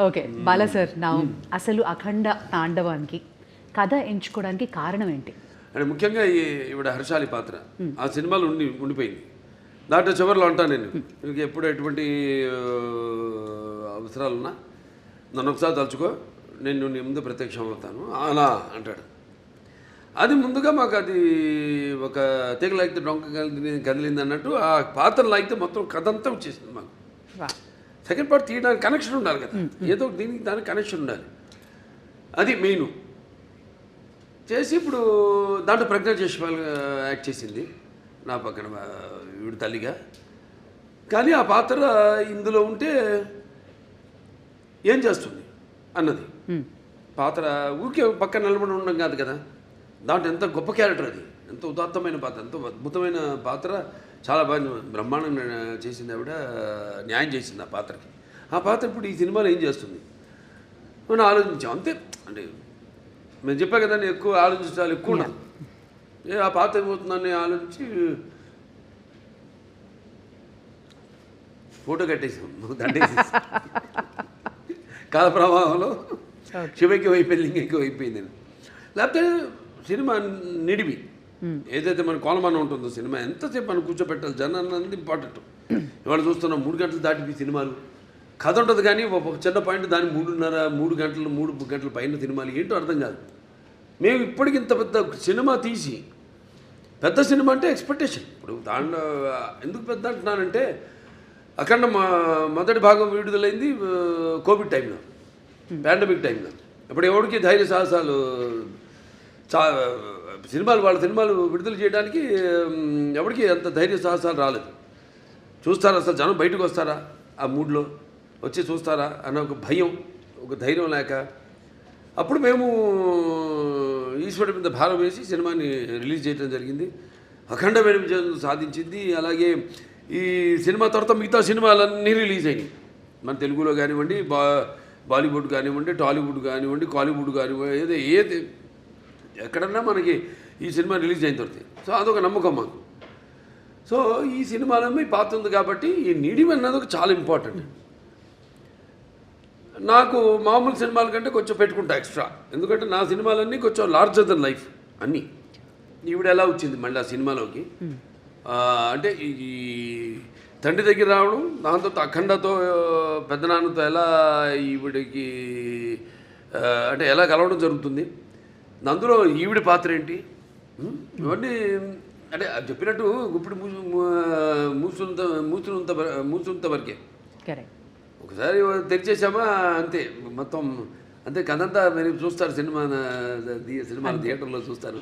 Okay Bala sir నా అసలు అఖండ తాండవానికి కథ ఎంచుకోవడానికి కారణం ఏంటి? అంటే ముఖ్యంగా ఈవిడ హర్షాలి పాత్ర ఆ సినిమాలో ఉండిపోయింది. దాంట్లో చివరిలో అంటాను నేను, మీకు ఎప్పుడు ఎటువంటి అవసరాలున్నా నన్ను ఒకసారి తలుచుకో, నేను నీ ముందు ప్రత్యక్షం అవుతాను అలా అంటాడు. అది ముందుగా మాకు అది ఒక తీగ లాగితే డొంక కదిలింది అన్నట్టు ఆ పాత్ర లాగితే మొత్తం కథ అంతా వచ్చేసింది మాకు. సెకండ్ పార్ట్ తీయడానికి కనెక్షన్ ఉండాలి కదా, ఏదో దీనికి దానికి కనెక్షన్ ఉండాలి. అది మెయిన్ చేసి ఇప్పుడు దాంట్లో ప్రజ్ఞా జైస్వాల్ యాక్ట్ చేసింది నా పక్కన వీడి తల్లిగా. కానీ ఆ పాత్ర ఇందులో ఉంటే ఏం చేస్తుంది అన్నది పాత్ర ఊరికే పక్కన నిలబడి ఉండడం కాదు కదా, దాంట్లో ఎంత గొప్ప క్యారెక్టర్, అది ఎంత ఉదాత్తమైన పాత్ర, ఎంత అద్భుతమైన పాత్ర, చాలా బాగా బ్రహ్మాండంగా చేసింది ఆవిడ, న్యాయం చేసింది ఆ పాత్రకి. ఆ పాత్ర ఇప్పుడు ఈ సినిమాలో ఏం చేస్తుంది మనం ఆలోచించాం అంతే. అంటే మేము చెప్పా కదా, నేను ఎక్కువ ఆలోచించాలి, ఎక్కువ ఉన్నాను ఆ పాత్ర ఏమవుతుందని ఆలోచించి ఫోటో కట్టేసాం, దండేసేసి కాల ప్రవాహంలో శివకి అయిపోయింది, లింగకి అయిపోయింది. లేకపోతే సినిమా నిడివి ఏదైతే మన కోలమానం ఉంటుందో సినిమా ఎంతసేపు మనం కూర్చోబెట్టాలి, జనాన్ని అన్నది ఇంపార్టెంట్. ఇవాళ చూస్తున్నాం 3 గంటలు దాటిపి సినిమాలు, కథ ఉంటుంది కానీ ఒక చిన్న పాయింట్ దాన్ని 3 గంటల పైన సినిమాలు ఏంటో అర్థం కాదు. మేము ఇప్పటికి ఇంత పెద్ద సినిమా తీసి, పెద్ద సినిమా అంటే ఎక్స్పెక్టేషన్. ఇప్పుడు దాంట్లో ఎందుకు పెద్ద అంటున్నానంటే, అఖండ మొదటి భాగం విడుదలైంది కోవిడ్ టైంలో, పాండమిక్ టైంలో. అప్పుడు ఎవరికి ధైర్య సాహసాలు వాళ్ళ సినిమాలు విడుదల చేయడానికి ఎవరికి అంత ధైర్య సాహసాలు రాలేదు. చూస్తారా అసలు జనం బయటకు వస్తారా, ఆ మూడ్లో వచ్చి చూస్తారా అన్న ఒక భయం, ఒక ధైర్యం లేక అప్పుడు మేము ఈశ్వరుడి మీద భారం వేసి సినిమాని రిలీజ్ చేయడం జరిగింది. అఖండమైన విజయం సాధించింది. అలాగే ఈ సినిమా తర్వాత మిగతా సినిమాలన్నీ రిలీజ్ అయినాయి. మన తెలుగులో కానివ్వండి, బాలీవుడ్ కానివ్వండి, టాలీవుడ్ కానివ్వండి, కాలీవుడ్ కానివ్వండి, ఏది ఎక్కడన్నా మనకి ఈ సినిమా రిలీజ్ అయిన తర్వాత. సో అదొక నమ్మకం మాకు. సో ఈ సినిమాలో మీ పాత్ర ఉంది కాబట్టి ఈ నీడిమ్ అన్నది ఒక చాలా ఇంపార్టెంట్. నాకు మామూలు సినిమాల కంటే కొంచెం పెట్టుకుంటా ఎక్స్ట్రా, ఎందుకంటే నా సినిమాలన్నీ కొంచెం లార్జర్ దెన్ లైఫ్ అన్నీ. ఈవిడ ఎలా వచ్చింది మళ్ళీ ఆ సినిమాలోకి అంటే ఈ తండ్రి దగ్గర రావడం, దాంతో అఖండతో పెద్దనాన్నతో ఎలా ఈవిడికి అంటే ఎలా కలవడం జరుగుతుంది, అందులో ఈవిడ పాత్ర ఏంటి, ఇవన్నీ అంటే చెప్పినట్టు ఇప్పుడు మూసునంత వరకే. ఒకసారి తెరిచేసామా అంతే మొత్తం, అంతే కథంతా మీరు చూస్తారు సినిమా థియేటర్లో చూస్తారు.